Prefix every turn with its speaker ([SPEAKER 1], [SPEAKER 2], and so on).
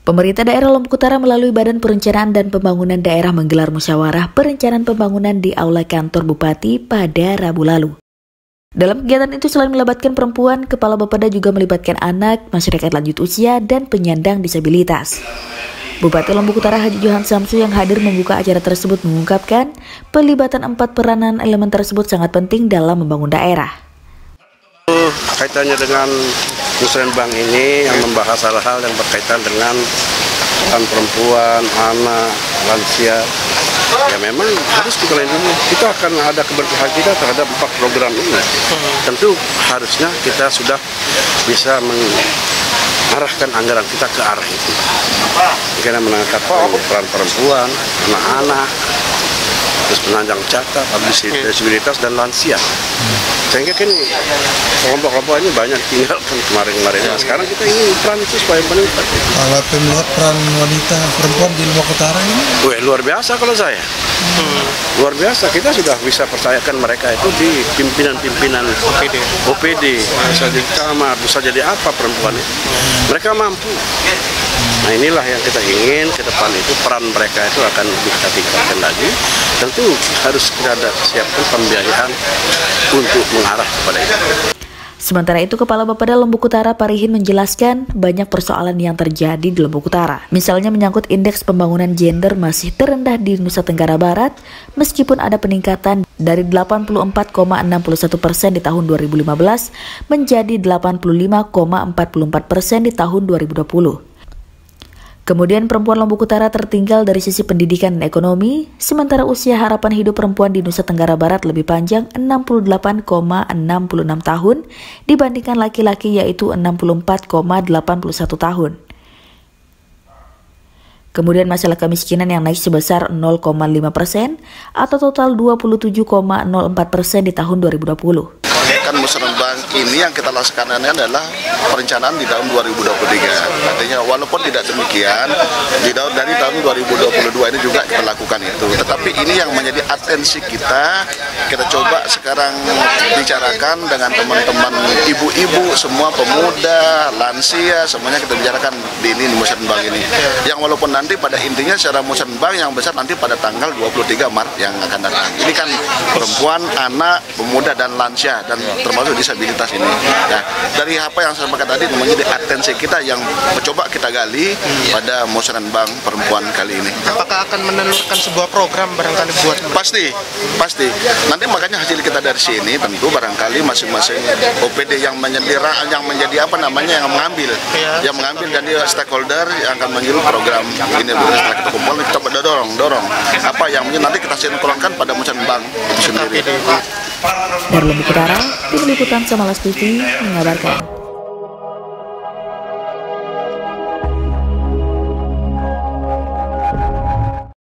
[SPEAKER 1] Pemerintah daerah Lombok Utara melalui Badan Perencanaan dan Pembangunan Daerah menggelar musyawarah perencanaan pembangunan di Aula Kantor Bupati pada Rabu lalu. Dalam kegiatan itu selain melibatkan perempuan, Kepala Bapeda juga melibatkan anak, masyarakat lanjut usia, dan penyandang disabilitas. Bupati Lombok Utara Haji Johan Samsu yang hadir membuka acara tersebut mengungkapkan pelibatan 4 peranan elemen tersebut sangat penting dalam membangun daerah.
[SPEAKER 2] Kaitannya dengan Musren Bank ini yang membahas hal-hal yang berkaitan dengan peran perempuan, anak, lansia. Ya memang harus kita lindungi. Kita akan ada keberpihakan kita terhadap 4 program ini. Tentu harusnya kita sudah bisa mengarahkan anggaran kita ke arah itu. Karena menangkap peran perempuan, anak-anak, terus penunjang cacat, disabilitas dan lansia. Sehingga kan kelompok-kelompok ini banyak tinggalkan kemarin-kemarin. Nah, sekarang kita ingin peran itu supaya meningkat.
[SPEAKER 3] Kalau melihat peran wanita perempuan di Lombok Utara ini?
[SPEAKER 2] Luar biasa kalau saya. Luar biasa, kita sudah bisa percayakan mereka itu di pimpinan-pimpinan OPD, bisa di kamar, bisa jadi apa perempuan itu. Mereka mampu. Nah inilah yang kita ingin ke depan itu, peran mereka itu akan lebih kita tingkatkan lagi. Tentu harus kita siapkan pembiayaan untuk mengarah kepada itu.
[SPEAKER 1] Sementara itu, Kepala Bapeda Lombok Utara Parihin menjelaskan banyak persoalan yang terjadi di Lombok Utara. Misalnya menyangkut indeks pembangunan gender masih terendah di Nusa Tenggara Barat, meskipun ada peningkatan dari 84,61% di tahun 2015 menjadi 85,44% di tahun 2020. Kemudian perempuan Lombok Utara tertinggal dari sisi pendidikan dan ekonomi, sementara usia harapan hidup perempuan di Nusa Tenggara Barat lebih panjang 68,66 tahun dibandingkan laki-laki yaitu 64,81 tahun. Kemudian masalah kemiskinan yang naik sebesar 0,5% atau total 27,04% di tahun 2020.
[SPEAKER 4] Kan Musren Bank ini yang kita laksanakan adalah perencanaan di tahun 2023. Artinya walaupun tidak demikian, dari tahun 2022 ini juga kita lakukan itu. Tetapi ini yang menjadi atensi kita coba sekarang bicarakan dengan teman-teman ibu-ibu, semua pemuda, lansia, semuanya kita bicarakan di Musren Bank ini. Yang walaupun nanti pada intinya secara Musren Bank yang besar nanti pada tanggal 23 Maret yang akan datang. Ini kan perempuan, anak, pemuda, dan lansia, dan termasuk disabilitas ini. Nah, dari apa yang saya sampaikan tadi menjadi atensi kita yang mencoba kita gali pada Musren Bank perempuan kali ini.
[SPEAKER 5] Apakah akan menelurkan sebuah program barangkali buat?
[SPEAKER 4] Pasti. Nanti makanya hasil kita dari sini tentu barangkali masing-masing OPD yang menjadi yang mengambil, dan dia stakeholder yang akan mengirim program ini. Setelah kita kumpul, kita dorong apa yang nanti kita sinkronkan pada Musren Bank itu sendiri.
[SPEAKER 1] Dari Lombok Utara, Tim Liputan Samalas TV mengabarkan.